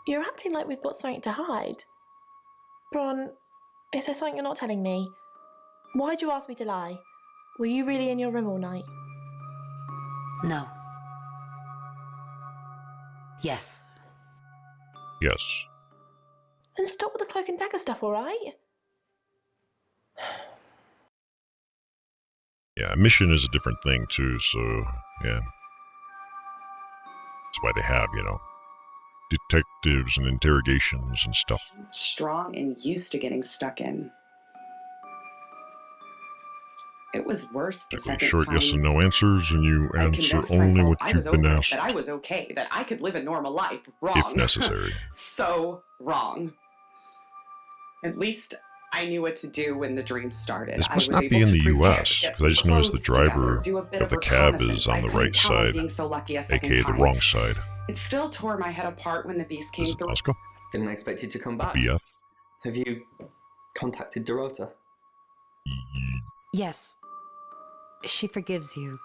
You're acting like we've got something to hide. Bron, is there something you're not telling me? Why'd you ask me to lie? Were you really in your room all night? No. Yes. Yes. Then stop with the cloak and dagger stuff, alright? Yeah, a mission is a different thing too, so yeah. That's why they have, detectives and interrogations and stuff. Strong and used to getting stuck in. It was worse the Particularly second short time. yes and no answers, and you I answer convinced only myself what I you've was been over it, asked, that I was okay, that I could live a normal life. Wrong. if necessary. So wrong. At least I knew what to do when the dream started. This I must was not be able in to the prepare, US, get because I just noticed the clothes together, driver do a bit of the cab reconnaissance. is on I the couldn't right count on side, being so lucky a second aka the time. wrong side. It still tore my head apart when the beast came Is it through. Oscar? Didn't expect you to come The back. BF? Have you contacted Dorota? Yes. She forgives you.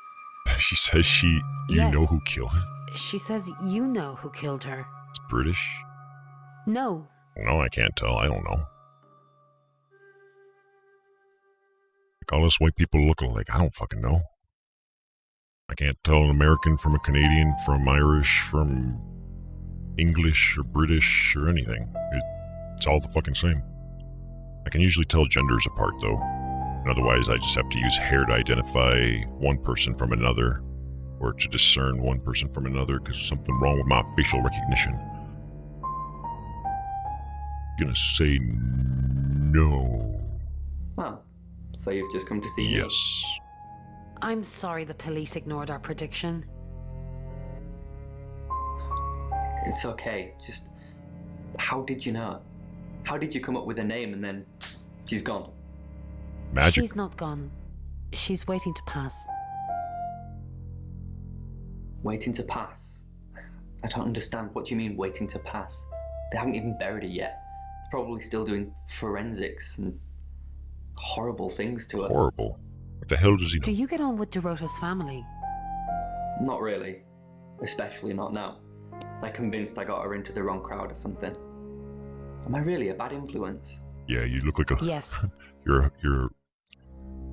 She says you Yes. know who killed her. She says you know who killed her. It's British? No. No, I can't tell. I don't know. Like all us white people look alike. I don't fucking know. I can't tell an American from a Canadian, from Irish, from English or British or anything. It's all the fucking same. I can usually tell genders apart though. And otherwise I just have to use hair to identify one person from another, or to discern one person from another, because something wrong with my facial recognition. Gonna say no. Well, so you've just come to see me? Yes. I'm sorry the police ignored our prediction. It's okay, just... How did you know? How did you come up with a name and then she's gone? Magic. She's not gone. She's waiting to pass. Waiting to pass? I don't understand. What do you mean, waiting to pass? They haven't even buried her yet. They're probably still doing forensics and horrible things to her. Horrible. What the hell does he Do know? you get on with Dorota's family? Not really. Especially not now. They're convinced I got her into the wrong crowd or something. Am I really a bad influence? Yeah, you look like a... Yes. You're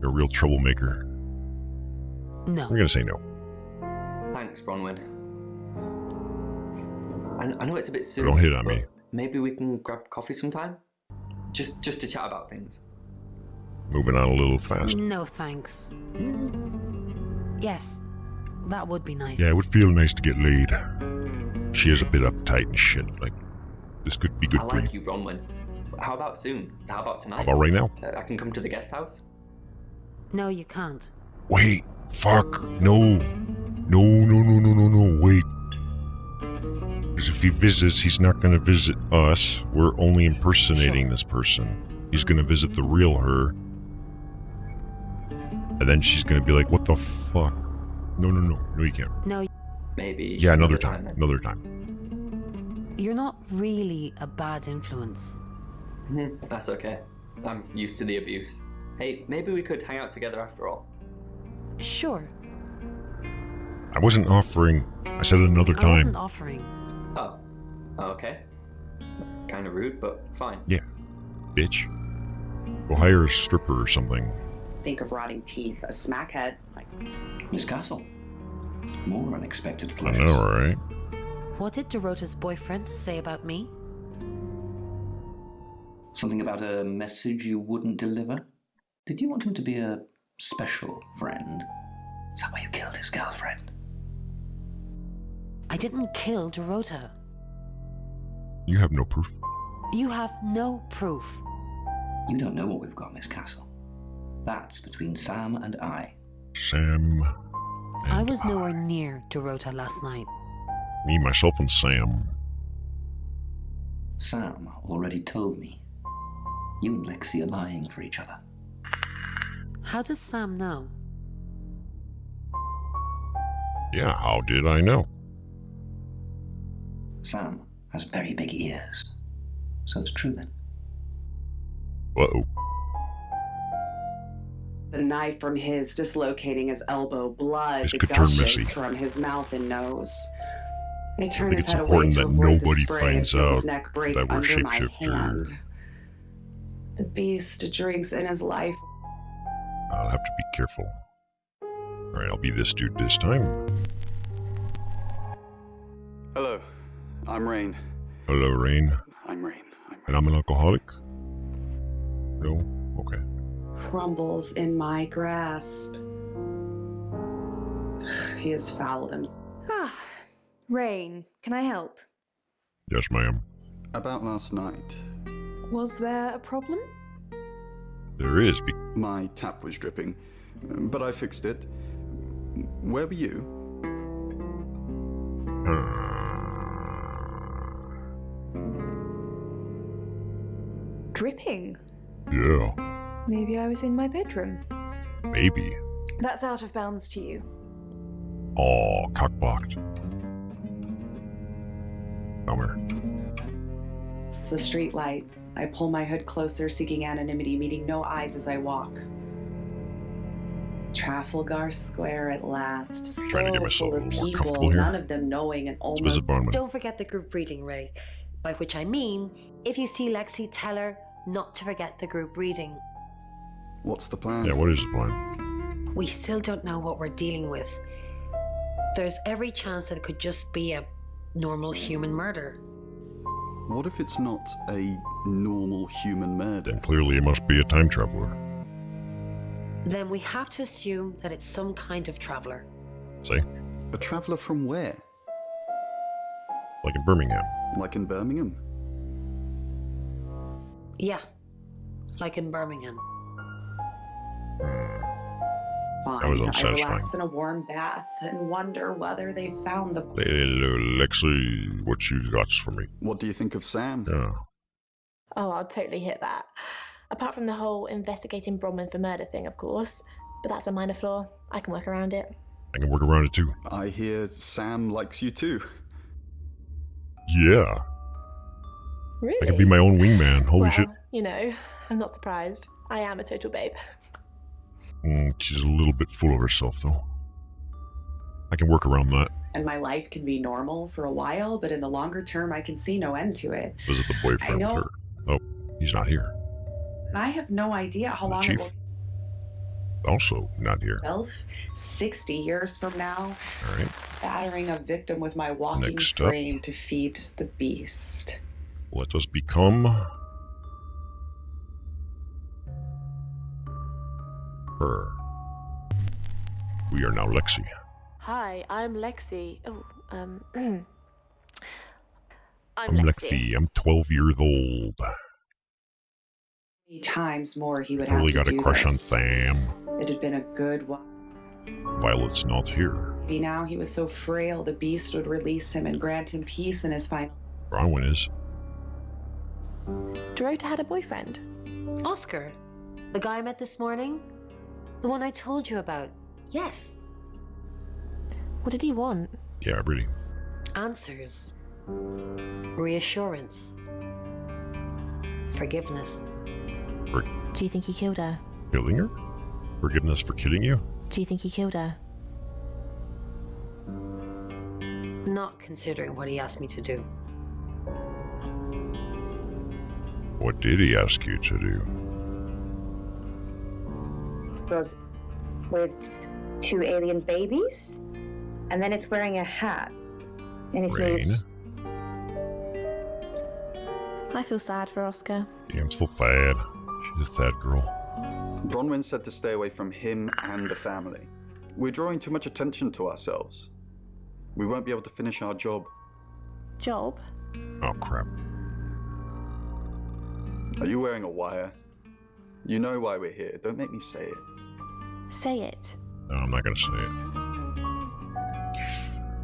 a real troublemaker. No. I'm gonna say no. Thanks, Bronwyn. I know it's a bit soon. Don't hit on but me. Maybe we can grab coffee sometime? Just to chat about things. Moving on a little fast. No, thanks. Yes, that would be nice. Yeah, it would feel nice to get laid. She is a bit uptight and shit. Like, this could be good I for like you. you, Bronwyn. How about soon? How about tonight? How about right now? I can come to the guest house? No, you can't. Wait, fuck, no. No, wait. Because if he visits, he's not gonna visit us. We're only impersonating this person. He's gonna visit the real her. And then she's gonna be like, what the fuck? No, you can't. No, Maybe. Yeah, another time, then. another time. you're not really a bad influence. That's okay. I'm used to the abuse. Hey, maybe we could hang out together after all. Sure. I wasn't offering. I said another I time. wasn't offering. Oh, okay. That's kind of rude, but fine. Yeah, bitch. Go hire a stripper or something. Think of rotting teeth, a smackhead. Like, Miss Castle. More unexpected I pleasures. know, right? What did Dorota's boyfriend say about me? Something about a message you wouldn't deliver? Did you want him to be a special friend? Is that why you killed his girlfriend? I didn't kill Dorota. You have no proof. You have no proof. You don't know what we've got, Miss Castle. That's between Sam and I. Sam. I and was nowhere near Dorota last night. Me, myself, and Sam. Sam already told me. You and Lexi are lying for each other. How does Sam know? Yeah, how did I know? Sam has very big ears. So it's true then. Uh-oh. the knife from his dislocating his elbow, blood This could turn gushes messy. from his mouth and nose. He I turned think his it's head away important to that avoid the nobody spray finds and feel his out neck break that we're under my shapeshifter. hand. The beast drinks in his life. I'll have to be careful. Alright, I'll be this dude this time. Hello, I'm Rain. Hello, Rain. I'm Rain. And I'm an alcoholic? No? Okay. Crumbles in my grasp. He has fouled him. Ah, Rain, can I help? Yes, ma'am. About last night, Was there a problem? There is. my tap was dripping, but I fixed it. Where were you? Dripping? Yeah, Maybe I was in my bedroom. maybe. That's out of bounds to you. Aw, cockblocked. Bummer. It's the street light. I pull my hood closer, seeking anonymity, meeting no eyes as I walk. Trafalgar Square at last. Trying to get So myself full a of little more people, comfortable here. none of them knowing and Let's almost visit Bronwyn. Don't forget the group reading, Ray. By which I mean, if you see Lexi, tell her not to forget the group reading. What's the plan? Yeah, what is the plan? We still don't know what we're dealing with. There's every chance that it could just be a normal human murder. What if it's not a normal human murder? Then clearly it must be a time traveler. Then we have to assume that it's some kind of traveler. Say, A traveller from where? like in Birmingham. Like in Birmingham? Yeah, like in Birmingham. fine. That was I unsatisfying. relax in a warm bath and wonder whether they found the. Hello, Lexi, what you got for me? What do you think of Sam? Yeah. Oh, I'll totally hit that. Apart from the whole investigating Bronwyn for murder thing, of course. But that's a minor flaw. I can work around it. I can work around it too. I hear Sam likes you too. Yeah. Really? I can be my own wingman. Holy well, shit. You know, I'm not surprised. I am a total babe. She's a little bit full of herself, though. I can work around that. And my life can be normal for a while, but in the longer term, I can see no end to it. Visit the boyfriend with know. her. Oh, he's not here. And I have no idea how The long chief. it will. Also not here. 60 years from now, All right. battering a victim with my walking Next up. frame to feed the beast. Let us become her. We are now Lexi. Hi, I'm Lexi. Oh, I'm I'm Lexi. I'm 12 years old. Many times more he would Totally have got to a do crush this. on Tham. It had been a good while. Violet's not here. Maybe now he was so frail, the beast would release him and grant him peace in his final. Bronwyn is. Dorota had a boyfriend. Oscar, the guy I met this morning? The one I told you about. Yes. What did he want? Yeah, really. Answers. Reassurance. Forgiveness. Do you think he killed her? Killing her? Forgiveness for killing you? Do you think he killed her? Not considering what he asked me to do. What did he ask you to do? Goes with 2 alien babies, and then it's wearing a hat. And it's Rain? I feel sad for Oscar. Damn, so sad. She's a sad girl. Bronwyn said to stay away from him and the family. We're drawing too much attention to ourselves. We won't be able to finish our job. Job? Oh, crap. Are you wearing a wire? You know why we're here. Don't make me say it. Say it. No, I'm not going to say it.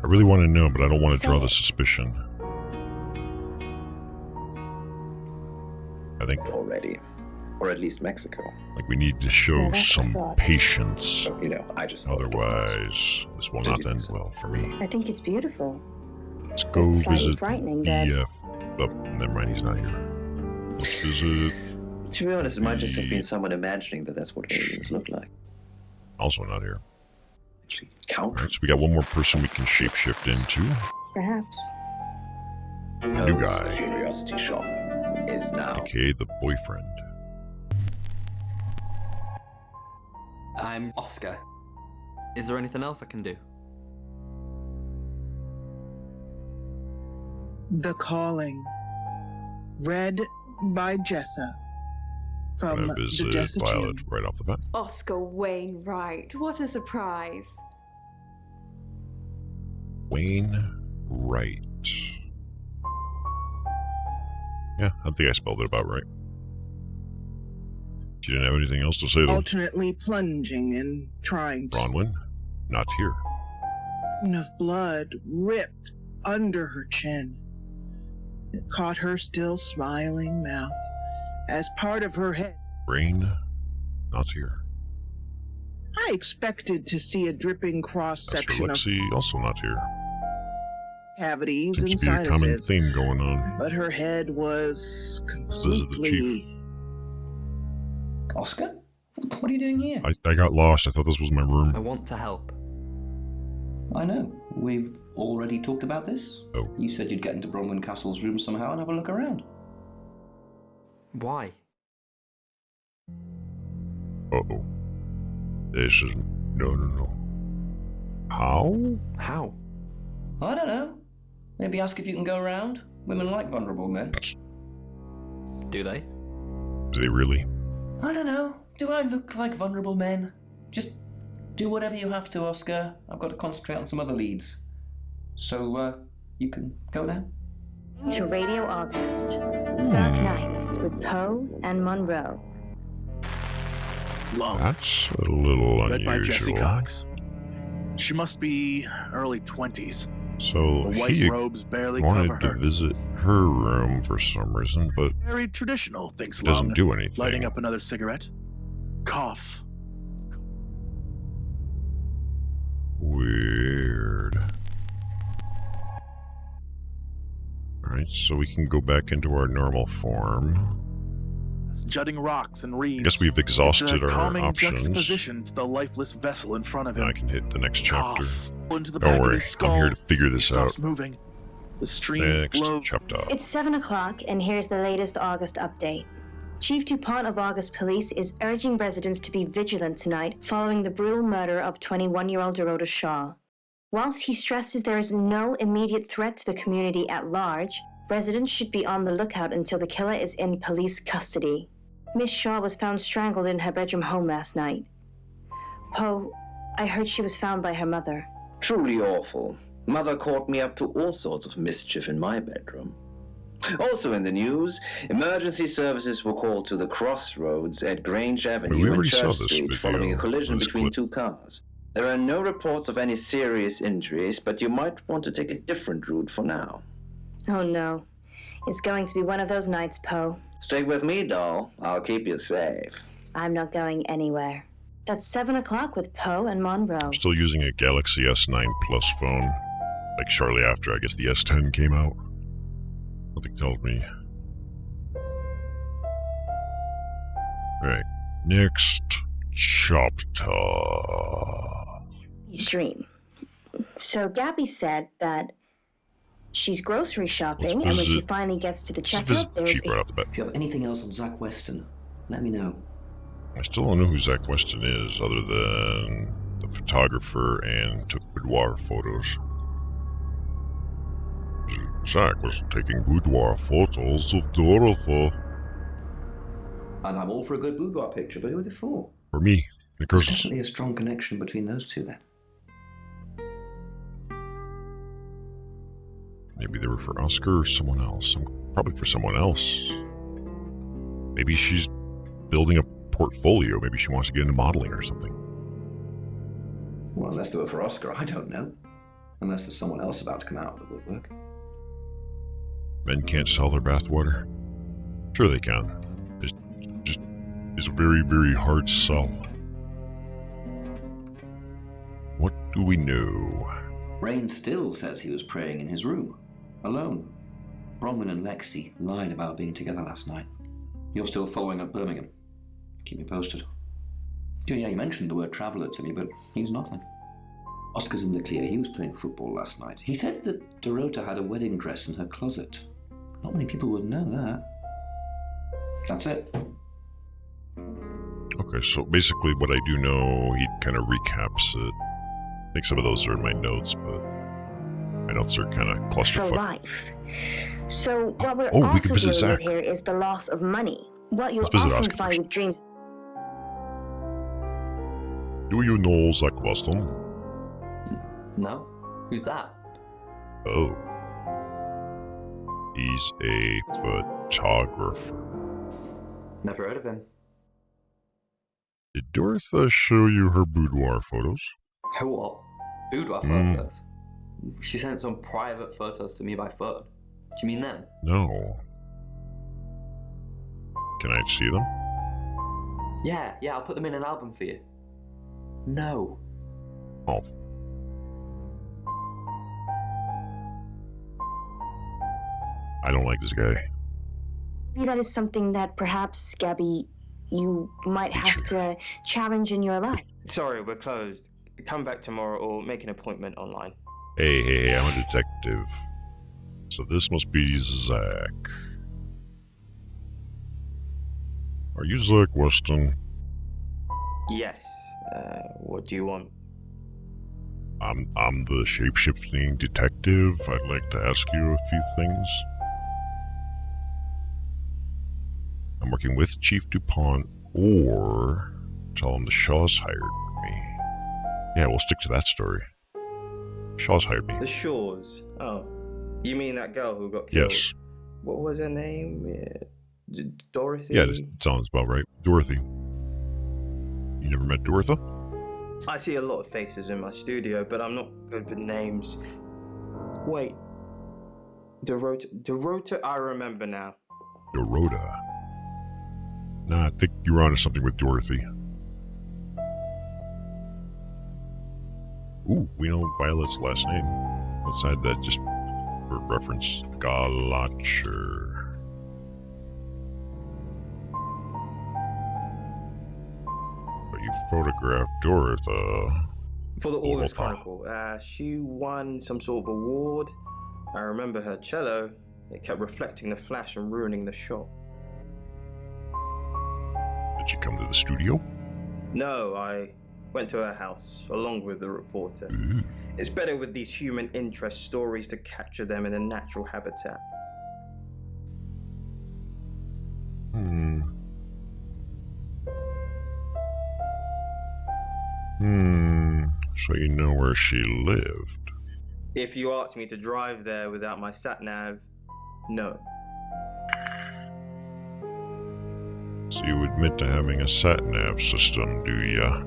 I really want to know, but I don't want to Say draw it. the suspicion. I think, Already. Or at least Mexico. like, we need to show Yeah, that's some what I thought. patience. So, I just thought it was. Otherwise, this will Did not you- end well for me. I think it's beautiful. Let's go It's slightly visit frightening that- Oh, never mind, he's not here. Let's visit... To be honest, it might just have been someone imagining that that's what aliens look like. Also not here. Actually, count. Alright, so we got one more person we can shapeshift into. Perhaps. New guy. Curiosity shop is now. AKA the boyfriend. I'm Oscar. Is there anything else I can do? The Calling. Read by Jessa. From That is the Jessa Violet team. right off the bat. Oscar Wainwright. What a surprise. Wayne Wright. Yeah, I think I spelled it about right. She didn't have anything else to say, though. Alternately plunging and trying to. Bronwyn, not here. Of blood ripped under her chin. It caught her still smiling mouth as part of her head. Brain, not here. I expected to see a dripping As for cross-section of Lexi, also not here. cavities Seems and to be a common sinuses, theme going on. but her head was This is the completely... Oscar? What are you doing here? I got lost. I thought this was my I room. want to help. I know. We've already talked about this. Oh. You said you'd get into Bronwyn Castle's room somehow and have a look around. Why? Uh-oh. This is... No. How? How? I don't know. Maybe ask if you can go around. Women like vulnerable men. Do they? Do they really? I don't know. Do I look like vulnerable men? Just do whatever you have to, Oscar. I've got to concentrate on some other leads. So, you can go now. To Radio August. Dark Nights with Poe and Monroe. Lung. That's a little Read by Jessie unusual. Cox. She must be early 20s. So The white he robes barely cover wanted to her. visit her room for some reason, but Very traditional, thinks he doesn't Lung. do anything. Lighting up another cigarette. Cough. Weird. Alright, so we can go back into our normal form. Jutting rocks and reeds. I guess we've exhausted It's a our calming options. juxtaposition to the lifeless vessel in front of him. Now I can hit the next chapter. Into the back Don't of worry, his skull. I'm here to figure this Stops out. moving. The stream Next flows. chapter. It's 7 o'clock, and here's the latest August update. Chief DuPont of August Police is urging residents to be vigilant tonight following the brutal murder of 21-year-old Dorota Shaw. Whilst he stresses there is no immediate threat to the community at large, residents should be on the lookout until the killer is in police custody. Miss Shaw was found strangled in her bedroom home last night. Poe, I heard she was found by her mother. Truly awful. Mother caught me up to all sorts of mischief in my bedroom. Also in the news, emergency services were called to the crossroads at Grange Avenue and already saw Church this Street video, following a collision this between clip. two cars. There are no reports of any serious injuries, but you might want to take a different route for now. Oh no. It's going to be one of those nights, Poe. Stick with me, doll. I'll keep you safe. I'm not going anywhere. That's 7 o'clock with Poe and Monroe. I'm still using a Galaxy S9 Plus phone. Like shortly after, I guess the S10 came out. Something tells me. Right. Next chapter. Stream. So Gabby said that she's grocery shopping, Let's and when she visit- finally gets to the Let's visit checkout, the there's Jeep right off the bat. If you have anything else on Zach Weston, let me know. I still don't know who Zach Weston is, other than the photographer and took boudoir photos. Zach was taking boudoir photos of Dorothy. And I'm all for a good boudoir picture, but who are they for? For me, There's because definitely a strong connection between those two then. maybe they were for Oscar or someone else. Probably for someone else. Maybe she's building a portfolio. Maybe she wants to get into modeling or something. Well, unless they were for Oscar, I don't know. Unless there's someone else about to come out of the woodwork. Men can't sell their bathwater? Sure they can. It's a very, very hard sell. What do we know? Rain still says he was praying in his room, alone. Bronwyn and Lexi lied about being together last night. You're still following up Birmingham. Keep me posted. Yeah, you mentioned the word traveller to me, but he's nothing. Oscar's in the clear. He was playing football last night. He said that Dorota had a wedding dress in her closet. Not many people would know that. That's it. Okay, so basically what I do know, he kind of recaps it. I think some of those are in my notes, but my notes are kind of For clusterfuck. life. So what we're Oh, we also can visit dealing Zach. with here is the loss of money. What you'll Let's visit often Oscar find first. with dreams. Do you know Zach Weston? No? Who's that? Oh. He's a photographer. Never heard of him. Did Dorothy show you her boudoir photos? Her what? Boudoir photos? She sent some private photos to me by phone. Do you mean them? No. Can I see them? Yeah, I'll put them in an album for you. No. Oh. I don't like this guy. Maybe that is something that perhaps, Gabby, you might have to challenge in your life. Sorry, we're closed. Come back tomorrow or make an appointment online. Hey, I'm a detective. So this must be Zach. Are you Zach Weston? Yes. What do you want? I'm the shapeshifting detective. I'd like to ask you a few things. I'm working with Chief DuPont, or tell him the Shaws hired me. Yeah, we'll stick to that story. Shaws hired me. The Shaws. Oh. You mean that girl who got killed? Yes. What was her name? Dorothy? Yeah, that sounds about right. Dorothy. You never met Dorothy? I see a lot of faces in my studio, but I'm not good with names. Wait. Dorota, I remember now. Dorota. Nah, I think you're onto something with Dorothy. Ooh, we know Violet's last name. Outside that, just for reference, Galacher. But you photographed Dorothy. For the August Chronicle. She won some sort of award. I remember her cello. It kept reflecting the flash and ruining the shot. Did she come to the studio? No, I went to her house, along with the reporter. It's better with these human interest stories to capture them in a natural habitat. So you know where she lived? If you asked me to drive there without my sat-nav, no. So you admit to having a sat-nav system, do ya?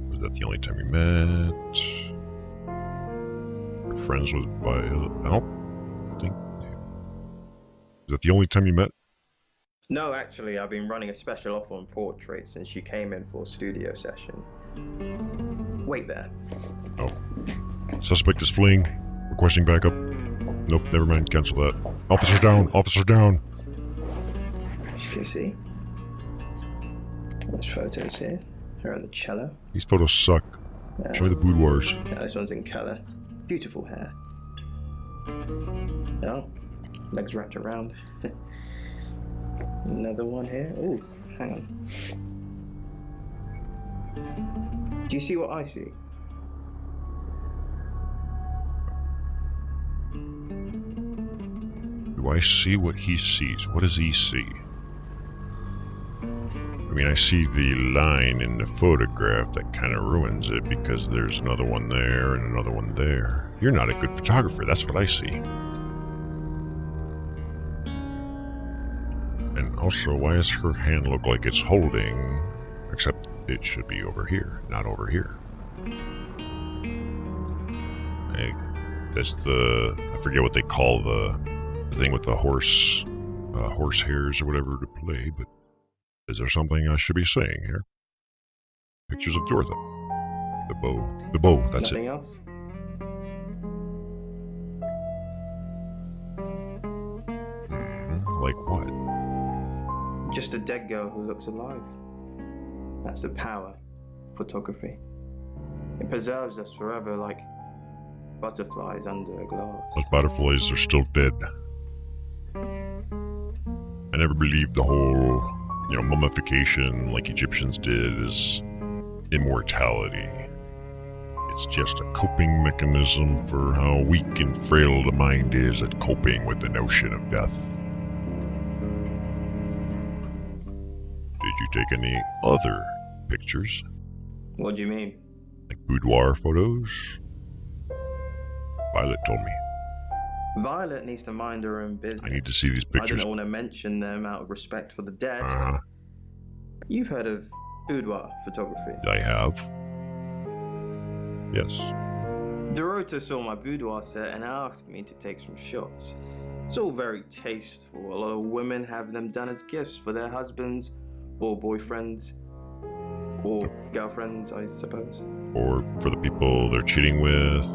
Was that the only time you met? You're friends with Violet? I don't think... Is that the only time you met? No, actually, I've been running a special offer on portraits since she came in for a studio session. Wait there. Oh. Suspect is fleeing. Requesting backup. Nope, never mind. Cancel that. Officer down! Officer down! As you can see, there's photos here. Her on the cello. These photos suck. Show me the boudoirs. Yeah, this one's in color. Beautiful hair. Oh, legs wrapped around. Another one here. Ooh, hang on. Do you see what I see? Do I see what he sees? What does he see? I mean, I see the line in the photograph that kind of ruins it because there's another one there and another one there. You're not a good photographer, that's what I see. And also, why does her hand look like it's holding, except it should be over here, not over here? That's I forget what they call the thing with the horse hairs or whatever to play, but is there something I should be saying here? Pictures of Dorothy. The bow, that's Nothing it. else? Like what? Just a dead girl who looks alive. That's the power of photography. It preserves us forever like butterflies under a glass. Those butterflies are still dead. I never believed the whole, mummification like Egyptians did is immortality. It's just a coping mechanism for how weak and frail the mind is at coping with the notion of death. Did you take any other pictures? What do you mean? Like boudoir photos? Violet told me. Violet needs to mind her own business. I need to see these pictures. I don't want to mention them out of respect for the dead. Uh-huh. You've heard of boudoir photography? I have. Yes. Dorota saw my boudoir set and asked me to take some shots. It's all very tasteful. A lot of women have them done as gifts for their husbands or boyfriends or girlfriends, I suppose. Or for the people they're cheating with.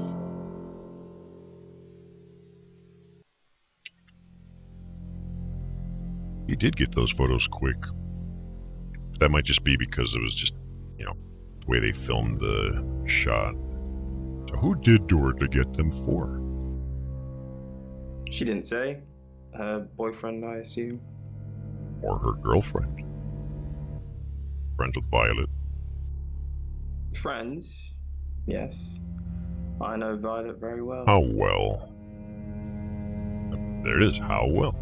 He did get those photos quick. That might just be because it was just, the way they filmed the shot. So who did Dorota get them for? She didn't say. Her boyfriend, I assume. Or her girlfriend. Friends with Violet. Friends? Yes. I know Violet very well. How well? There it is, how well?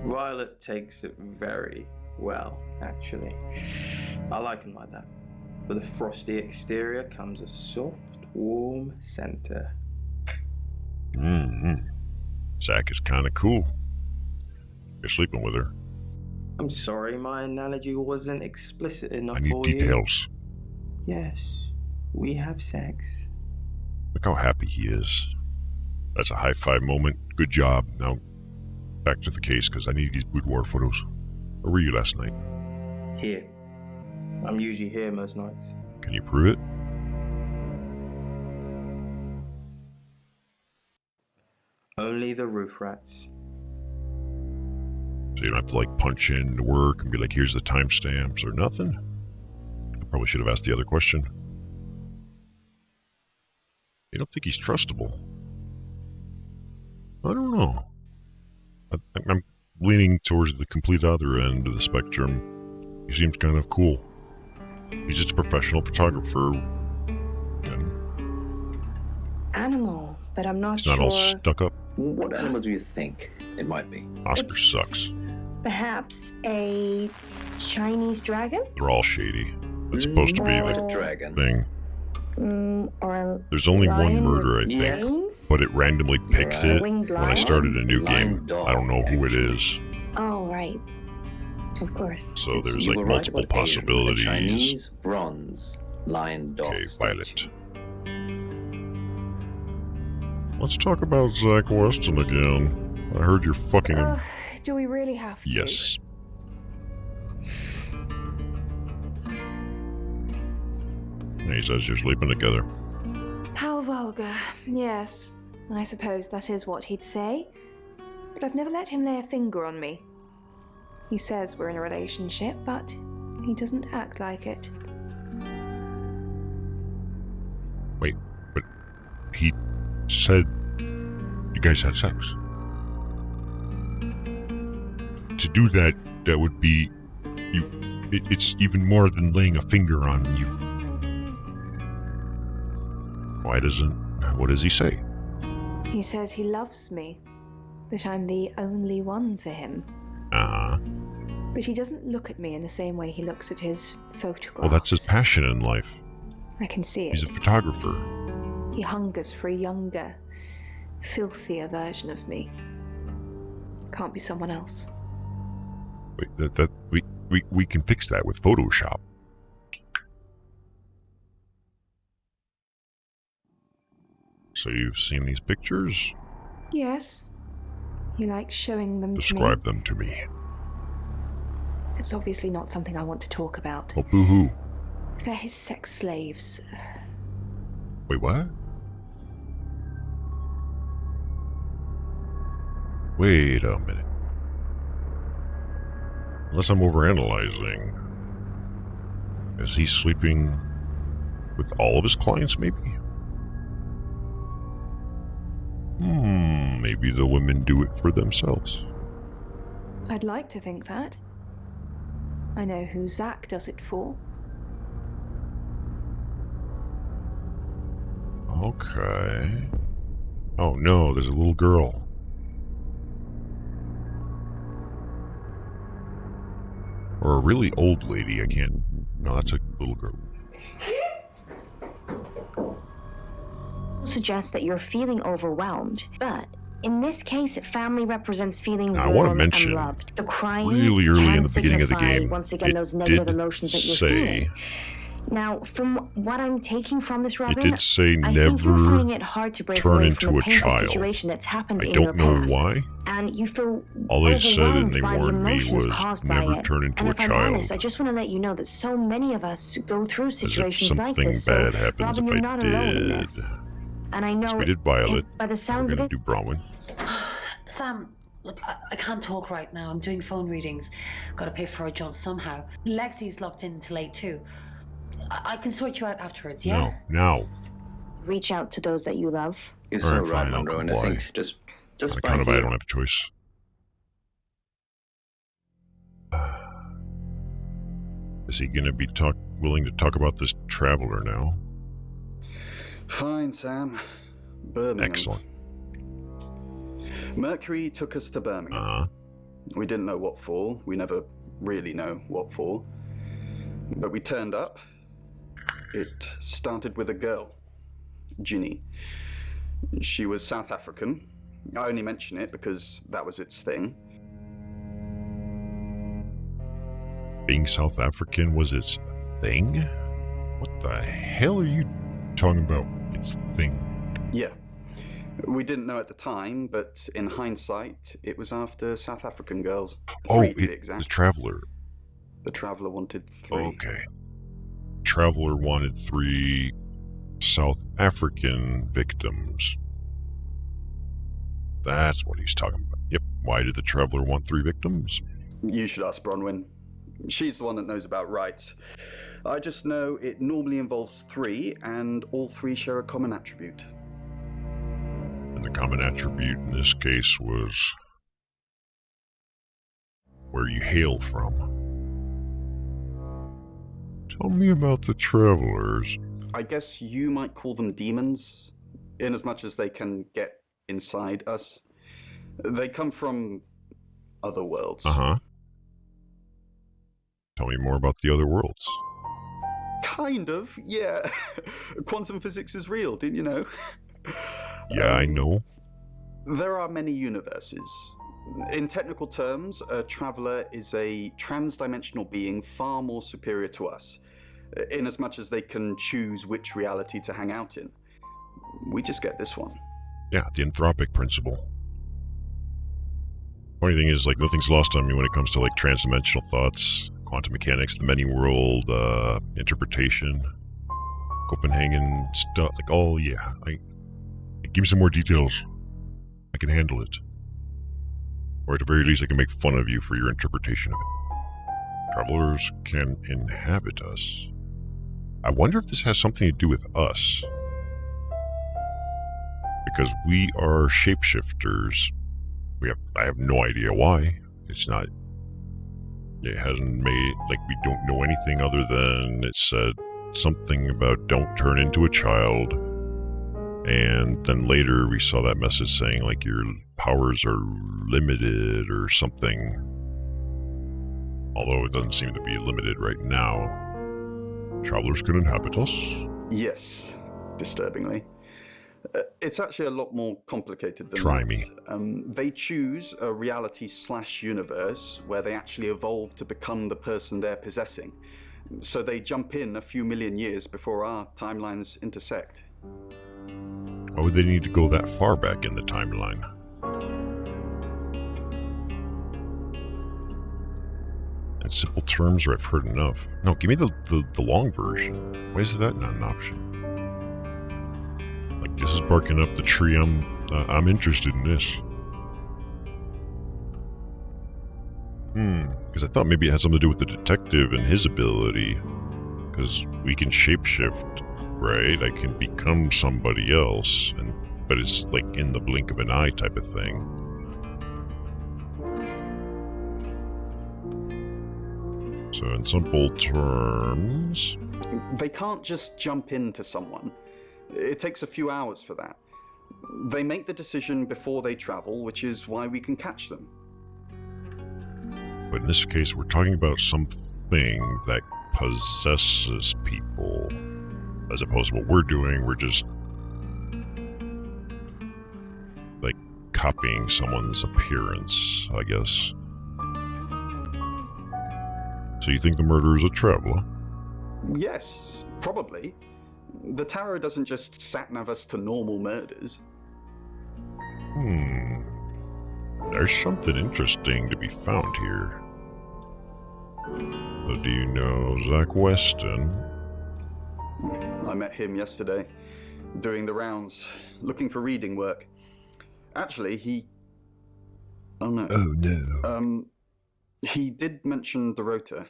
Violet takes it very well, actually. I like him like that. With a frosty exterior comes a soft, warm center. Zach is kind of cool. You're sleeping with her. I'm sorry, my analogy wasn't explicit enough I need for details. you. Yes, we have sex. Look how happy he is. That's a high five moment. Good job. Now, back to the case, because I need these boudoir photos. Where were you last night? Here. I'm usually here most nights. Can you prove it? Only the roof rats. So you don't have to punch in to work and be like, here's the timestamps or nothing? I probably should have asked the other question. You don't think he's trustable? I don't know. I'm leaning towards the complete other end of the spectrum. He seems kind of cool. He's just a professional photographer. Animal, but I'm not sure. He's not all stuck up. What animal do you think it might be? Oscar sucks. Perhaps a Chinese dragon? They're all shady. It's supposed to be a dragon thing. Or a There's only one lion murder, I with think, wings? but it randomly picked it winged when I lion? started a new game. I don't know who it is, Oh, right. Of course. so there's You were right multiple about Asian. A possibilities. Chinese bronze lion dog. Okay, Violet. Let's talk about Zach Weston again. I heard you're fucking him. Do we really have to? Yes. And he says you're sleeping together. How vulgar. Yes, I suppose that is what he'd say. But I've never let him lay a finger on me. He says we're in a relationship, but he doesn't act like it. Wait, but he said you guys had sex. To do that, that would be it's even more than laying a finger on you. What does he say? He says he loves me, that I'm the only one for him. Uh-huh. But he doesn't look at me in the same way he looks at his photographs. Well, that's his passion in life. I can see it. He's a photographer. He hungers for a younger, filthier version of me. Can't be someone else. Wait, we can fix that with Photoshop. So you've seen these pictures? Yes. He likes showing them to me. Describe them to me. It's obviously not something I want to talk about. Oh, boo-hoo. They're his sex slaves. Wait, what? Wait a minute. Unless I'm overanalyzing. Is he sleeping with all of his clients, maybe? Maybe the women do it for themselves. I'd like to think that. I know who Zach does it for. Okay. Oh no, there's a little girl. Or a really old lady, I can't... No, that's a little girl. Suggests that you're feeling overwhelmed, but in this case, family represents feeling Now, I want to warm mention, and loved. The crying really early in can the beginning of the signify, game, once again, it those negative did emotions that you're say... feeling. Now, from what I'm taking from this, Robin, It did say I think you're never finding it hard to break turn away into from a the painful child. situation that's happened I in your don't know past. why. And you feel All they said and overwhelmed they by the warned me emotions was caused by never it. turn into And a if I'm child. honest, I just want to let you know that so many of us go through As if situations like something this. bad So, happens Robin, if you're I not alone in did. this. And I know So we did Violet. by the We're sounds of gonna it, do Bronwyn. Sam, look, I can't talk right now. I'm doing phone readings. Gotta pay for a job somehow. Lexi's locked in till late too. I can sort you out afterwards, yeah? No, now. reach out to those that you love. You're All so right, right, fine, I'll Monroe, and I comply. think just On by account of I you. don't have a choice. Is he gonna be willing to talk about this traveler now? Fine, Sam. Birmingham. Excellent. Mercury took us to Birmingham. We didn't know what for. We never really know what for. But we turned up. It started with a girl, Ginny. She was South African. I only mention it because that was its thing. Being South African was its thing? What the hell are you talking about? Its thing? Yeah. We didn't know at the time, but in hindsight, it was after South African girls. Oh, Three, to be the exact. Traveler. The Traveler wanted 3. Okay. Traveler wanted 3 South African victims. That's what he's talking about. Yep. Why did the Traveler want 3 victims? You should ask Bronwyn. She's the one that knows about rights. I just know it normally involves 3, and all 3 share a common attribute. And the common attribute in this case was where you hail from. Tell me about the Travelers. I guess you might call them demons, in as much as they can get inside us. They come from other worlds. Uh-huh. Tell me more about the other worlds. Kind of, yeah. Quantum physics is real, didn't you know? Yeah, I know. There are many universes. In technical terms, a traveler is a trans-dimensional being far more superior to us, in as much as they can choose which reality to hang out in. We just get this one. Yeah, the anthropic principle. Funny thing is, like, nothing's lost on me when it comes to, like, trans-dimensional thoughts, quantum mechanics, the many-world interpretation, Copenhagen stuff. Like, oh yeah, give me some more details. I can handle it. Or at the very least, I can make fun of you for your interpretation of it. Travelers can inhabit us. I wonder if this has something to do with us. Because we are shapeshifters. I have no idea why. It hasn't made, like, we don't know anything other than it said something about don't turn into a child. And then later we saw that message saying, like, your powers are limited or something. Although it doesn't seem to be limited right now. Travelers can inhabit us? Yes, disturbingly. It's actually a lot more complicated than Try that. me. They choose a reality/universe where they actually evolve to become the person they're possessing. So they jump in a few million years before our timelines intersect. Why would they need to go that far back in the timeline? In simple terms, or I've heard enough. No, give me the long version. Why is that not an option? Like, this is barking up the tree. I'm interested in this. Because I thought maybe it had something to do with the detective and his ability. Because we can shapeshift, right? I can become somebody else, but it's like in the blink of an eye type of thing. So in simple terms... They can't just jump into someone. It takes a few hours for that. They make the decision before they travel, which is why we can catch them. But in this case, we're talking about something that possesses people. As opposed to what we're doing, we're just... like, copying someone's appearance, I guess. So you think the murderer is a traveler? Yes, probably. The tarot doesn't just sat-nav us to normal murders. There's something interesting to be found here. So do you know Zach Weston? I met him yesterday, doing the rounds, looking for reading work. Actually, he... Oh no. Oh no. He did mention Dorota.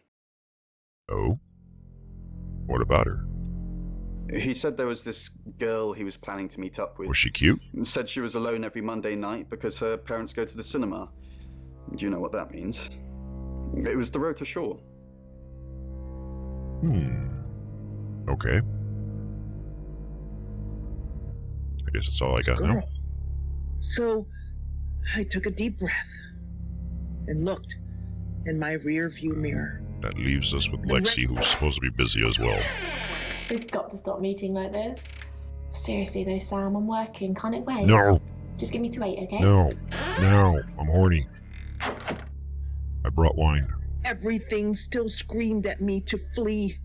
Oh? What about her? He said there was this girl he was planning to meet up with. Was she cute? Said she was alone every Monday night because her parents go to the cinema. Do you know what that means? It was Dorota Shaw. Okay. I guess that's all I got now. So, I took a deep breath and looked in my rear view mirror. That leaves us with Lexi, who's supposed to be busy as well. We've got to stop meeting like this. Seriously though, Sam, I'm working. Can't it wait? No. Just give me to 8, okay? No. I'm horny. I brought wine. Everything still screamed at me to flee.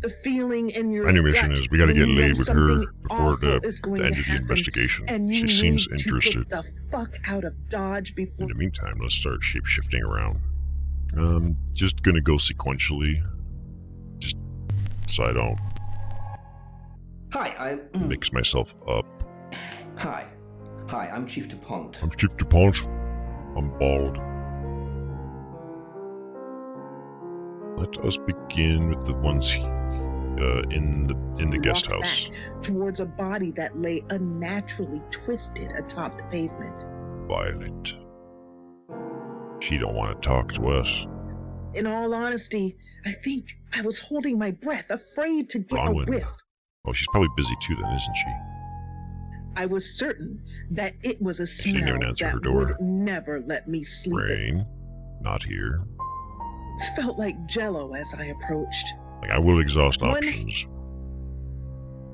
The feeling in your My new mission gut is we gotta when get you know laid with her something before the awful is going end to of the happen, investigation. and She you seems need interested. To get the fuck out of Dodge before. In the meantime, let's start shape-shifting around. Just gonna go sequentially. Just so I don't Hi, mix myself up. Hi, I'm Chief DuPont. I'm Chief DuPont. I'm bald. Let us begin with the ones in the guest walked house. back towards a body that lay unnaturally twisted atop the pavement. Violet. She don't want to talk to us. In all honesty, I think I was holding my breath, afraid to get Bronwyn. a whiff. Oh, she's probably busy too then, isn't she? I was certain that it was a She didn't smell even answer that her door. would never let me sleep. Rain. Not here. It felt like jello as I approached. Like, I will exhaust One options.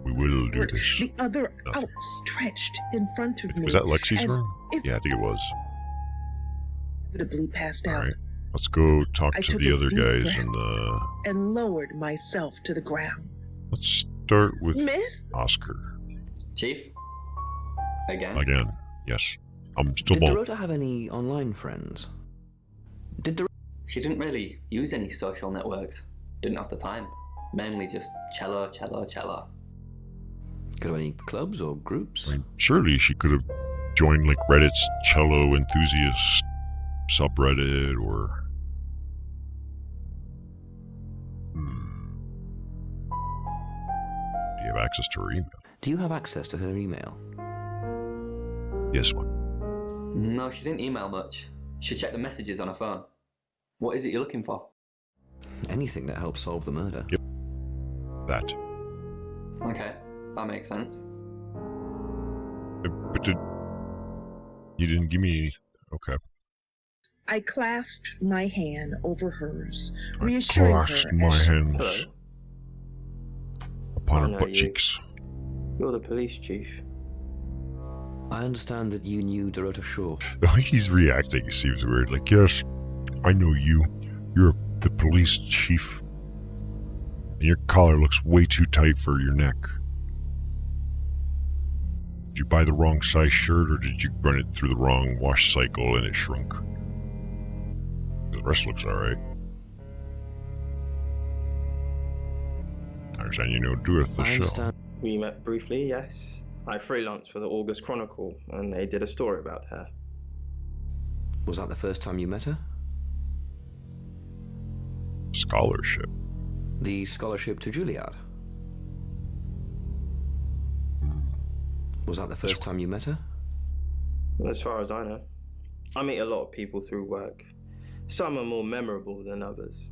We will do this. The other Nothing. outstretched in front of me. Was that Lexi's as room? if Yeah, I think it was. inevitably passed out. Alright. Let's go talk I to took the a other deep guys breath. in the... And lowered myself to the ground. Let's start with Miss? Oscar. Chief? Again? Again. Yes. I'm still Did bald. Dorota have any online friends? She didn't really use any social networks. Didn't have the time. Mainly just cello. Go to any clubs or groups? I mean, surely she could have joined like Reddit's cello enthusiast subreddit or... Do you have access to her email? Do you have access to her email? Yes, one. No, she didn't email much. She checked the messages on her phone. What is it you're looking for? Anything that helps solve the murder. Yep. That. Okay, that makes sense. But you didn't give me anything. Okay. I clasped my hand over hers, I reassuring clasped her my as hands Hello. upon I her know butt you. cheeks. You're the police chief. I understand that you knew Dorota Shaw. The way he's reacting seems weird. Like, yes, I know you. You're the police chief. And your collar looks way too tight for your neck. Did you buy the wrong size shirt, or did you run it through the wrong wash cycle and it shrunk? The rest looks alright. I understand you know Dorothy the I show. understand. We met briefly, yes. I freelanced for the August Chronicle, and they did a story about her. Was that the first time you met her? Scholarship. The scholarship to Juilliard. Was that the first time you met her? As far as I know. I meet a lot of people through work. Some are more memorable than others.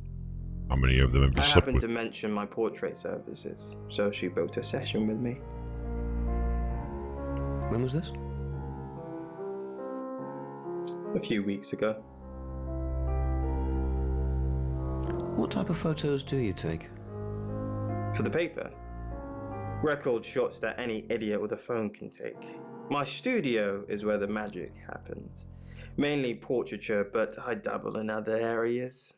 How many of them have you I slept happened with? to mention my portrait services, so she booked a session with me. When was this? A few weeks ago. What type of photos do you take? For the paper? Record shots that any idiot with a phone can take. My studio is where the magic happens. Mainly portraiture, but I dabble in other areas.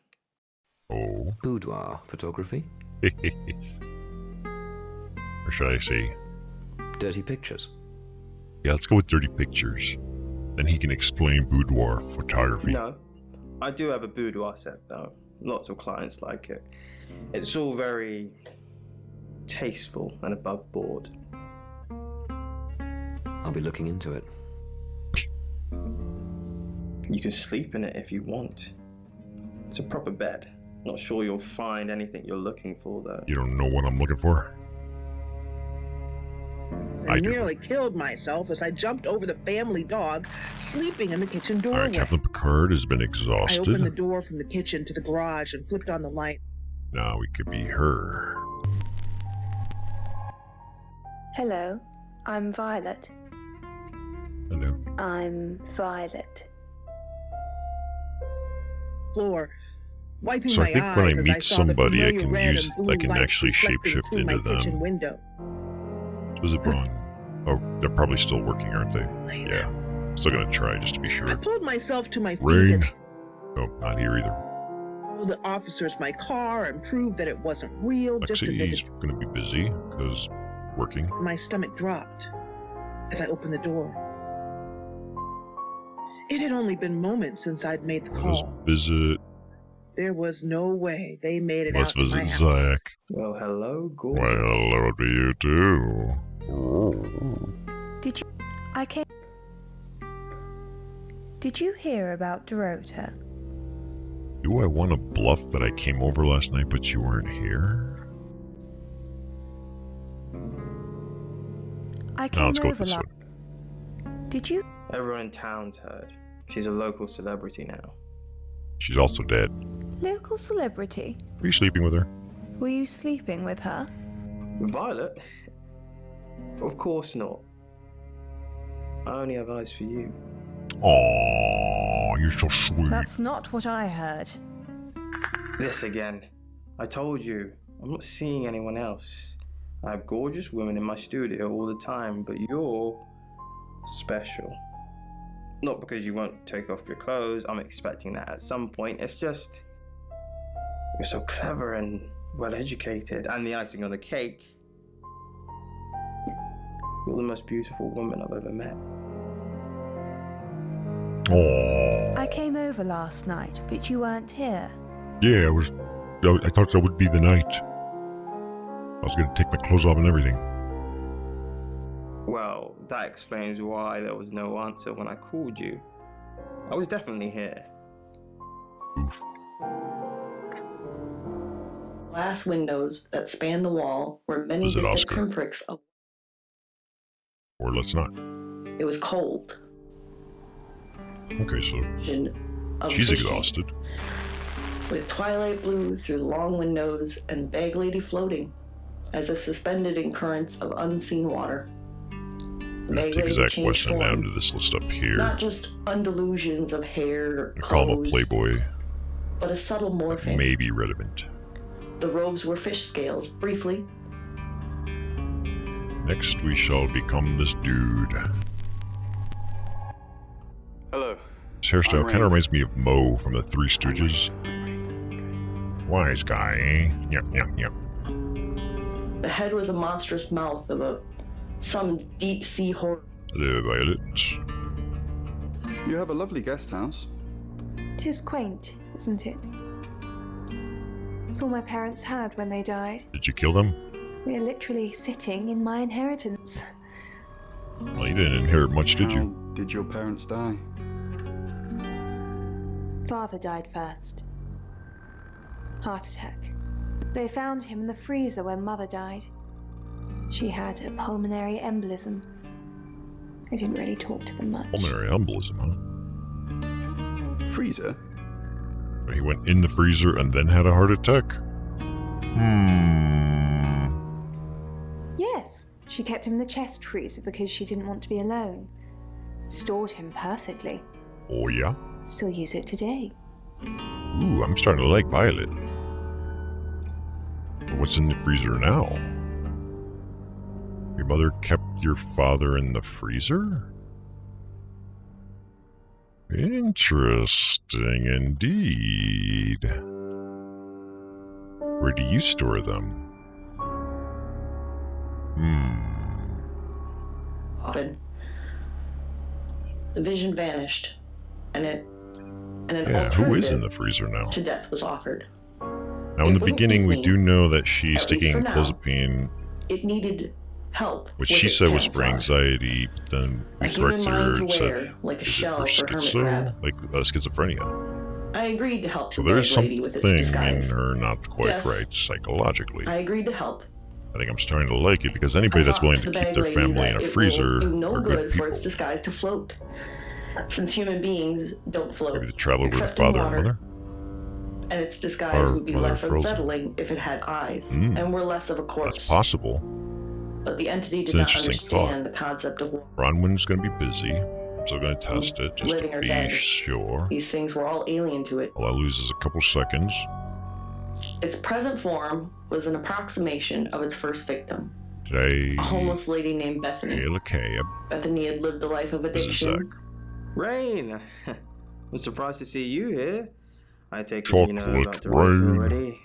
Oh. Boudoir photography? Or should I say? Dirty pictures? Yeah, let's go with dirty pictures. Then he can explain boudoir photography. No, I do have a boudoir set though. Lots of clients like it. It's all very tasteful and above board. I'll be looking into it. You can sleep in it if you want. It's a proper bed. Not sure you'll find anything you're looking for though. You don't know what I'm looking for? I nearly killed myself as I jumped over the family dog sleeping in the kitchen doorway. Alright, Captain Picard has been I exhausted. opened the door from the kitchen to the garage and flipped on the light. Now we could be her. Hello, I'm Violet. Hello. I'm Violet. Floor, wiping So my I think eyes when I as meet saw somebody, the I familiar can red use, and blue I can lights actually reflecting shapeshift through my into kitchen them. window. Was it Braun? Oh, they're probably still working, aren't they? Yeah. Still gonna try just to be I sure. pulled myself to my feet Rain. and Oh, not here either. told the officers my car and proved that it wasn't real. Just a Lexi's vivid. gonna be busy because working. My stomach dropped as I opened the door. It had only been moments since I'd made the Let's call. visit. There was no way they made it Let's out to my visit house. Zach. Well, hello, gorgeous. Well, hello to you too. Did you... I came... Did you hear about Dorota? Do I want to bluff that I came over last night but you weren't here? I No, came let's go with over this last... one. Did you... Everyone in town's heard. She's a local celebrity now. She's also dead. Local celebrity? Are you sleeping with her? Were you sleeping with her? Violet? Of course not. I only have eyes for you. Aww, you're so sweet. That's not what I heard. This again. I told you, I'm not seeing anyone else. I have gorgeous women in my studio all the time, but you're special. Not because you won't take off your clothes, I'm expecting that at some point. It's just, you're so clever and well educated, and the icing on the cake, you're the most beautiful woman I've ever met. Aww. I came over last night, but you weren't here. Yeah, I thought that would be the night. I was gonna take my clothes off and everything. Well, that explains why there was no answer when I called you. I was definitely here. Oof. Glass windows that spanned the wall were many Was it distant Oscar? pinpricks of. Or let's not. It was cold. Okay, so Of she's fishing, exhausted. with twilight blue through long windows and bag lady floating, as if suspended in currents of unseen water. I'm gonna Bag take lady Zach changed Weston down form, to this list up here. not just undulusions of hair, I call him a clothes, playboy. but a subtle That morphing. may be relevant. The robes were fish scales, briefly. Next, we shall become this dude. Hello. His hairstyle I'm kind of Rain. reminds me of Mo from the Three Stooges. Wise guy, eh? Yep, yep, yep. The head was a monstrous mouth of some deep sea horror. Hello, Violet. You have a lovely guest house. 'Tis quaint, isn't it? It's all my parents had when they died. Did you kill them? We're literally sitting in my inheritance. Well, you didn't inherit much, did How you? did your parents die? Father died first. Heart attack. They found him in the freezer when Mother died. She had a pulmonary embolism. I didn't really talk to them much. Pulmonary embolism, huh? Freezer? He went in the freezer and then had a heart attack? Yes, she kept him in the chest freezer because she didn't want to be alone. Stored him perfectly. Oh, yeah? Still use it today. Ooh, I'm starting to like Violet. But what's in the freezer now? Your mother kept your father in the freezer? Interesting indeed. Where do you store them? Often, the vision vanished, and an Yeah, who is in the freezer now? to death was offered. Now, in It the wouldn't beginning, keep we me, do know that she's at least taking for now. clozapine, It needed help. which with she its said was for camouflage. anxiety, but then A we human corrected mind her to and wear, said, like a is it shell for for hermit schizo? crab. Like schizophrenia. I agreed to help So the there is bag lady with its something in disguise. her not quite Yes. right psychologically. I agreed to help. I think I'm starting to like it because anybody that's willing to The keep bag their lady family in that a it freezer will do no are good good for people. its disguise to float, since human beings don't float. Maybe they traveled with a except in father and water, mother. and its disguise Or would be mother less frozen. unsettling if it had eyes and were less of a corpse. It's possible. But the entity It's did an not interesting understand the concept of water. Bronwyn's going to be busy. I'm still going to test it just living to or be dead. sure. These things were all alien to it. All I lose is a couple seconds. Its present form was an approximation of its first victim, Today, a homeless lady named Bethany. Kayla Cab. Bethany had lived a life of This is addiction. Rain! I'm surprised to see you here. I take it you know Chocolate about the rain rain. already.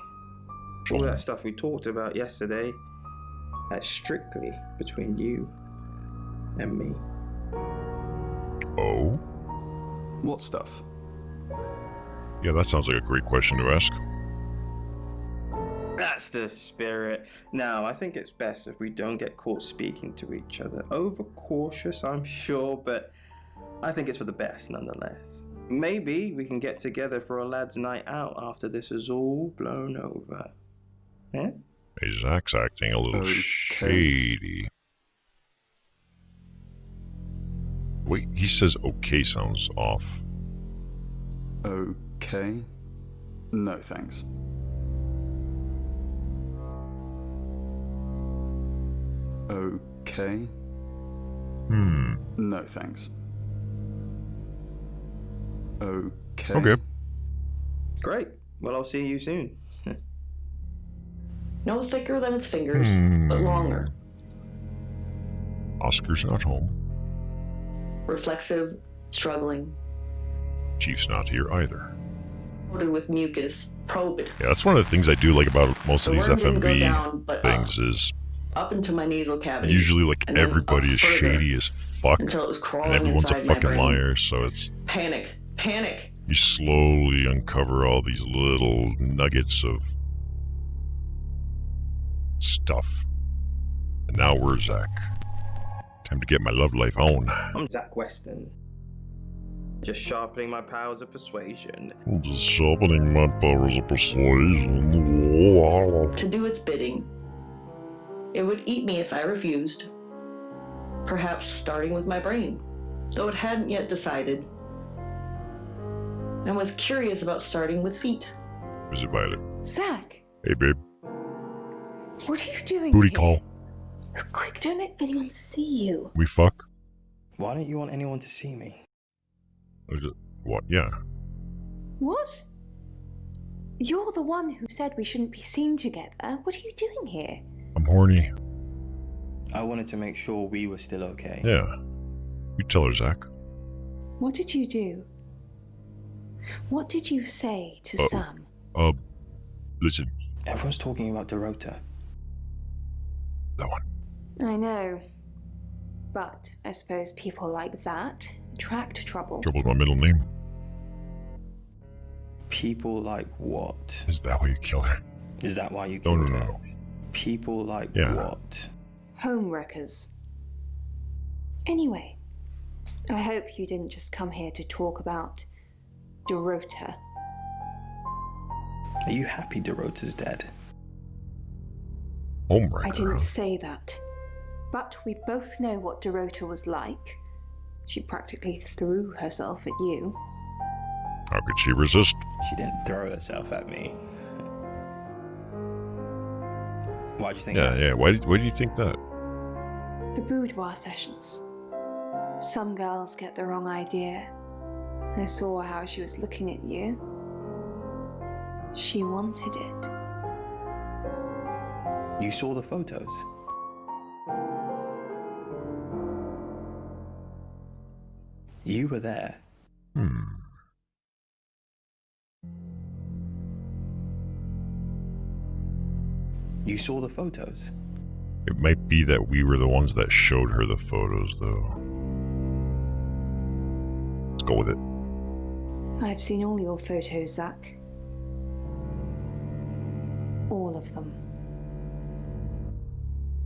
All that stuff we talked about yesterday, that's strictly between you and me. Oh? What stuff? Yeah, that sounds like a great question to ask. That's the spirit. Now, I think it's best if we don't get caught speaking to each other. Overcautious, I'm sure, but I think it's for the best nonetheless. Maybe we can get together for a lad's night out after this is all blown over. Eh? Hey, Zach's acting a little shady. Wait, he says okay sounds off. Okay. No, thanks. Okay. No, thanks. Okay. Okay. Great. Well, I'll see you soon. No thicker than its fingers, but longer. Oscar's not home. Reflexive, struggling, Chief's not here either. coated with mucus. Probe it. Yeah, that's one of the things I do like about most of The these worm didn't go FMV down, but things is up into my nasal cavity. usually like and then everybody up is further shady as fuck, until it was and crawling everyone's a inside my fucking brain. liar, so it's Panic, panic. you slowly uncover all these little nuggets of stuff. And now we're Zach. Time to get my love life on. I'm Zach Weston. Just sharpening my powers of persuasion. I'm just sharpening my powers of persuasion. To do its bidding. It would eat me if I refused. Perhaps starting with my brain, though it hadn't yet decided. And was curious about starting with feet. Is it Violet? Zach, Hey, babe. what are you doing Booty here? call. Quick, don't let anyone see you. We fuck? Why don't you want anyone to see me? What? Yeah. What? You're the one who said we shouldn't be seen together. What are you doing here? I'm horny. I wanted to make sure we were still okay. Yeah. You tell her, Zach. What did you do? What did you say to Sam? Listen. Everyone's talking about Dorota. That one. I know. But I suppose people like that attract trouble. Trouble's my middle name. People like what? Is that why you kill her? Is that why you No, killed no, her? no. People like Yeah. what? Homewreckers. Anyway, I hope you didn't just come here to talk about Dorota. Are you happy Dorota's dead? Homewrecker. I didn't say that. But we both know what Dorota was like. She practically threw herself at you. How could she resist? She didn't throw herself at me. Why'd you think that? Yeah. Why do you think that? The boudoir sessions. Some girls get the wrong idea. I saw how she was looking at you. She wanted it. You saw the photos? You were there. You saw the photos? It might be that we were the ones that showed her the photos, though. Let's go with it. I've seen all your photos, Zach. All of them.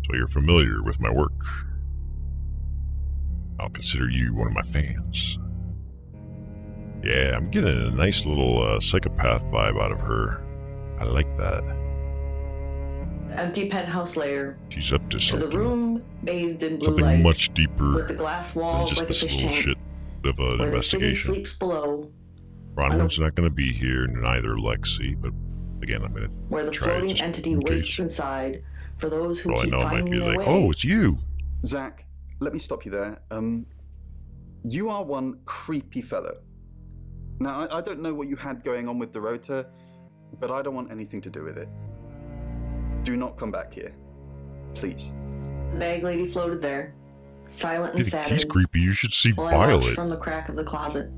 So you're familiar with my work. I'll consider you one of my fans. Yeah, I'm getting a nice little psychopath vibe out of her. I like that. Empty penthouse layer. She's up to To something. the room bathed in blue Something light, much deeper with the glass than walls just like a this fish little tank, shit of an where investigation. the city sleeps below, Bronwyn's not going to be here, neither Lexi, but again, I'm going where to the try it floating just entity in waits case. inside for those who Well, I keep know it might finding be their like, way. oh, it's you. Zach, let me stop you there. You are one creepy fellow. Now, I don't know what you had going on with Dorota, but I don't want anything to do with it. Do not come back here. Please. The bag lady floated there, silent and sad. He's creepy. You should see While I watched Violet. from the crack of the closet.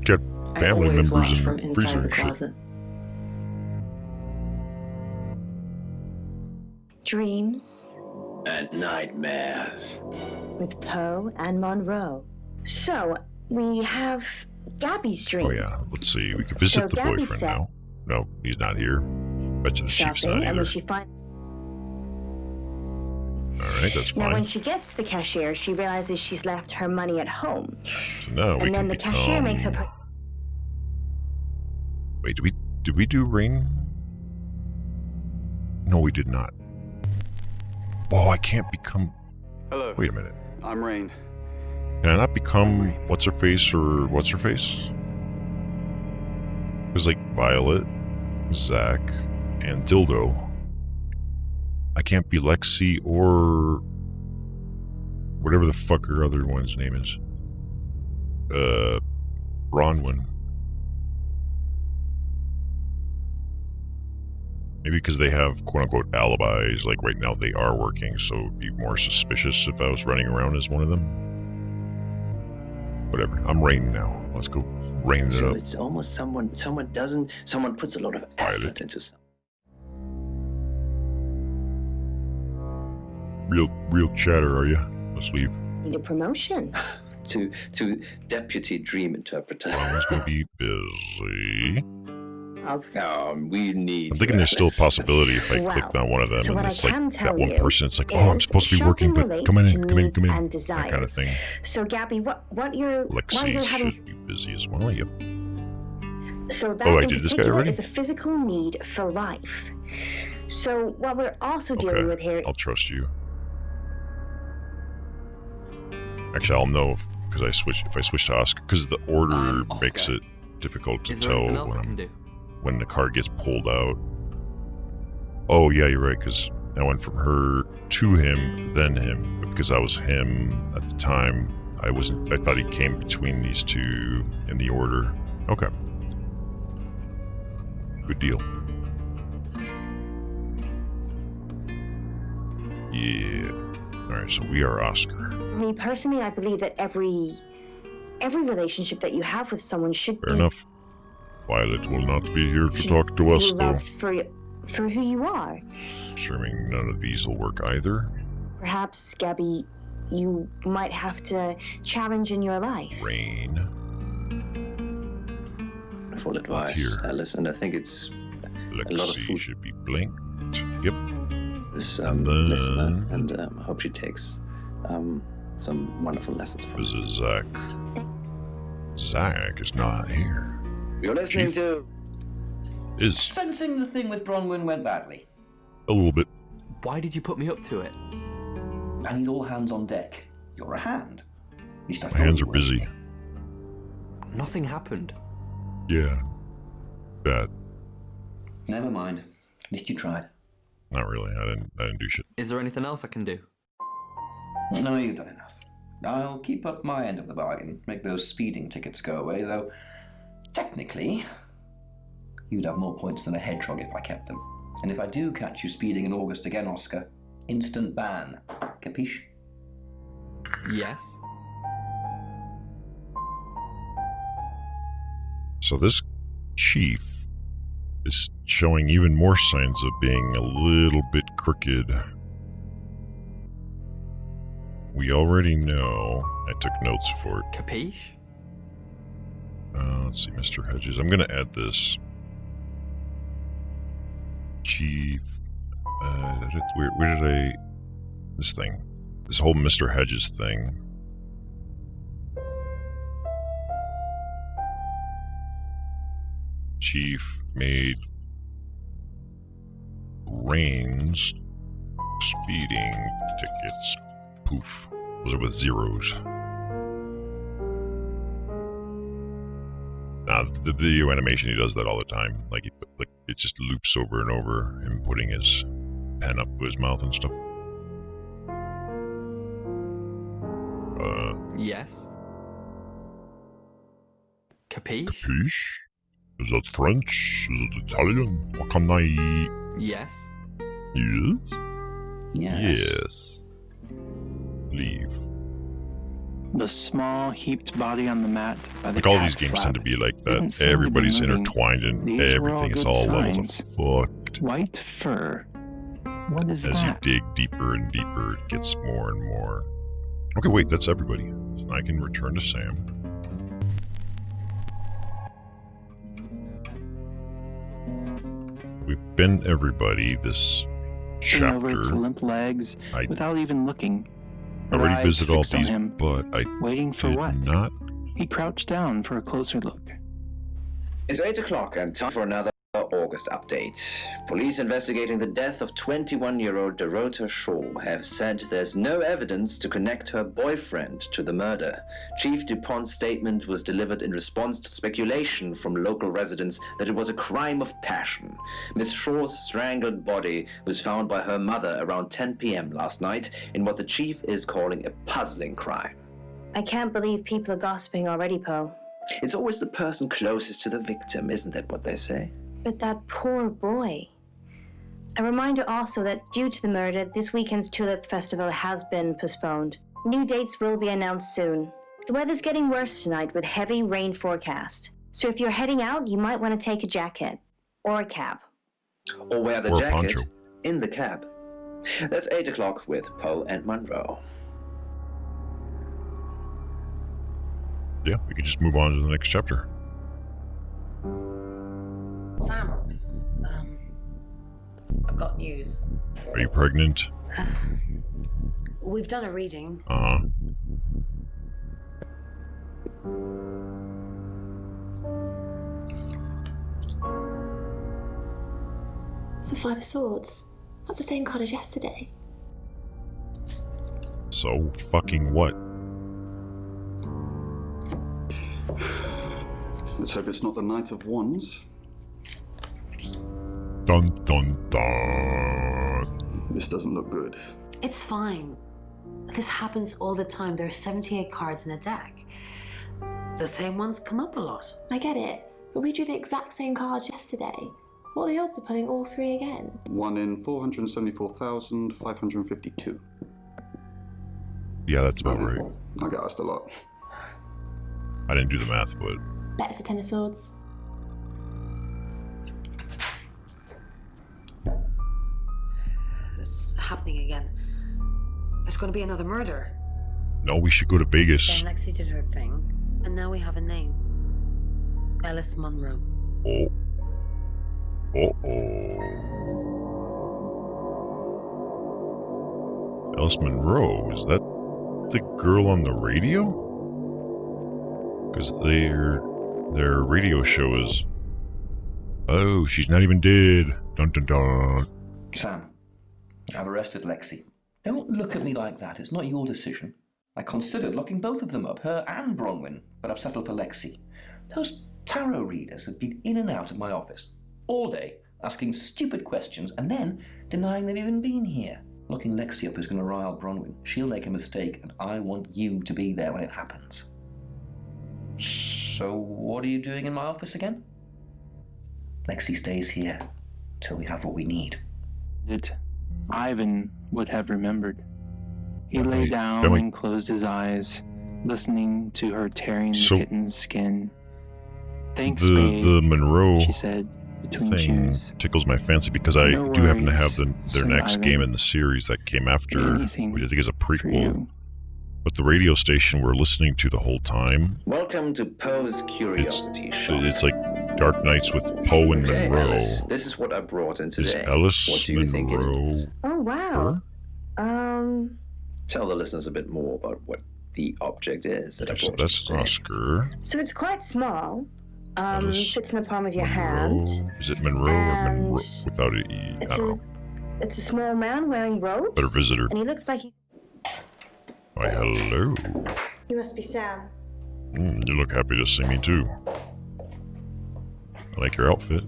Got I family always members watch in from the inside freezer the and shit. closet. Dreams And nightmares. with Poe and Monroe. So, we have Gabby's dream. Oh yeah, let's see. We could visit So the Gabby boyfriend said- now. No, he's not here. Bet you the chief's Shopping, not and when either. she finds Alright, that's Now, when fine. she gets to the cashier, she realizes she's left her money at home. So now we And then can the cashier makes her become... put... Wait, did we do Rain? No, we did not. Oh, I can't become... Hello. Wait a minute. I'm Rain. Can I not become What's-Her-Face or What's-Her-Face? There's like Violet, Zach, and Dildo. I can't be Lexi or... whatever the fuck her other one's name is. Bronwyn. Maybe because they have quote-unquote alibis, like right now they are working, so it'd be more suspicious if I was running around as one of them. Whatever, I'm Rain now. Let's go rain it So up. it's almost someone puts a lot of effort into something. Real chatter, are you? Let's leave. Need a promotion. To deputy dream interpreter. Bronwyn's gonna be busy. We need. I'm thinking there's still a possibility if I Wow. clicked on one of them So and what I it's like can that tell one you person, it's like, oh, I'm is supposed to be working, shopping but come in, relates come in, to come in. needs and That kind of thing. So, Gabby, what you're Lexi having... should be busy as well, yep. So that Oh, I in did this guy particular already? is a physical need for life. So what we're also dealing Okay, with here... I'll trust you. Actually, I'll know because if I switch to Oscar, because the order makes it difficult to Is there tell anything else I can do? when the card gets pulled out. Oh yeah, you're right, because I went from her to him, then him. But because I was him at the time, I thought he came between these two in the order. Okay. Good deal. Yeah. Alright, so we are Oscar. Me personally, I believe that every relationship that you have with someone should Fair be enough. Violet will not be here to talk to us, though. loved for who you are. Assuming none of these will work either. Perhaps, Gabby, you might have to challenge in your life. Rain. Full advice, Here. Alice, and I think it's a lot of Lexi food. should be blinked. Yep. This And listener, then- and I hope she takes some wonderful lessons from This is Zach. Zach is not here. You're listening Chief. to Is. Sensing the thing with Bronwyn went badly. A little bit. Why did you put me up to it? I need all hands on deck. You're a hand. At least I My thought hands you are were. busy. Nothing happened. Yeah. Bad. Never mind. At least you tried. Not really. I didn't do shit. Is there anything else I can do? No, you've done enough. I'll keep up my end of the bargain. Make those speeding tickets go away, though technically, you'd have more points than a hedgehog if I kept them. And if I do catch you speeding in August again, Oscar, instant ban. Capiche? Yes. So this chief is showing even more signs of being a little bit crooked. We already know. I took notes for it. Capiche? Let's see, Mr. Hedges. I'm gonna add this. Chief. Where did I... This thing. This whole Mr. Hedges thing. Chief made Rains speeding tickets. Poof. Those are with zeros. Now, the video animation, he does that all the time. Like it just loops over and over, him putting his pen up to his mouth and stuff. Yes. Capiche? Capiche? Is that French? Is it Italian? What can I... Yes. Yes? Yes. Yes. Leave. The small, heaped body on the mat by the Like all cat these games flap tend to be like didn't that. seem to be Everybody's moving. intertwined and These were all everything is good all levels of signs. fucked. White fur. What is As you that? dig deeper and deeper, it gets more and more. Okay, wait, that's everybody. So I can return to Sam. We've been everybody this Turning over its chapter. limp legs I without even looking. I already Eyes visited all fixed on these, him, but I waiting for did what? not. He crouched down for a closer look. It's 8 o'clock and time for another August update. Police investigating the death of 21-year-old Dorota Shaw have said there's no evidence to connect her boyfriend to the murder. Chief DuPont's statement was delivered in response to speculation from local residents that it was a crime of passion. Miss Shaw's strangled body was found by her mother around 10 p.m. last night in what the chief is calling a puzzling crime. I can't believe people are gossiping already, Poe. It's always the person closest to the victim, isn't that what they say? But that poor boy. A reminder also that due to the murder, this weekend's Tulip Festival has been postponed. New dates will be announced soon. The weather's getting worse tonight with heavy rain forecast. So if you're heading out, you might want to take a jacket. Or a cap. Or wear the Or a jacket poncho. in the cab. That's 8 o'clock with Poe and Monroe. Yeah, we could just move on to the next chapter. Sam, I've got news. Are you pregnant? We've done a reading. Uh-huh. It's a Five of Swords. That's the same card as yesterday. So fucking what? Let's hope it's not the Knight of Wands. Dun dun dun. This doesn't look good. It's fine. This happens all the time. There are 78 cards in a deck. The same ones come up a lot. I get it, but we drew the exact same cards yesterday. What are the odds of pulling all three again? 1 in 474,552. Yeah, that's about right. I get asked a lot. I didn't do the math, but Bet it's a Ten of Swords. It's happening again. There's going to be another murder. no, we should go to Vegas. Then Lexi did her thing, and now we have a name. Alice Monroe. Oh. Uh-oh. Alice Monroe, is that the girl on the radio? Because their radio show is Oh, she's not even dead. Dun dun dun. Sam, I've arrested Lexi. Don't look at me like that. It's not your decision. I considered locking both of them up, her and Bronwyn, but I've settled for Lexi. Those tarot readers have been in and out of my office all day, asking stupid questions and then denying they've even been here. Locking Lexi up is going to rile Bronwyn. She'll make a mistake, and I want you to be there when it happens. So what are you doing in my office again? Lexi stays here till we have what we need. Ivan would have remembered. He lay Wait, down and closed his eyes, listening to her tearing the kitten's skin. Thanks, babe, the Monroe she said between thing chews. tickles my fancy because I No do happen to worries, have their said next Ivan. game in the series that came after, Anything which I think is a for prequel. you. But the radio station we're listening to the whole time, Welcome to Poe's Curiosity Shop. it's like Dark Nights with Poe and Okay, Monroe. Alice, this is what I brought in Is today. Alice What do you think it Monroe is? Oh, wow. Tell the listeners a bit more about what the object is that I brought That's you today. Oscar. So it's quite small. Alice Fits in the palm of your hand. Monroe. Is it Monroe or Monroe without an E? I It's don't know. It's a small man wearing robes. Better visitor. And he looks like he... Why, hello. You must be Sam. You look happy to see me too. I like your outfit.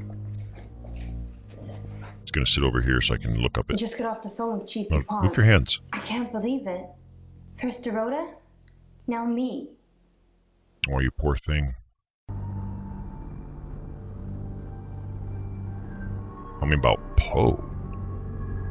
It's gonna sit over here so I can look up You it. just got off the phone with Chief Oh, DuPont. move your hands. I can't believe it. First Dorota, now me. Oh, you poor thing. Tell me about Poe.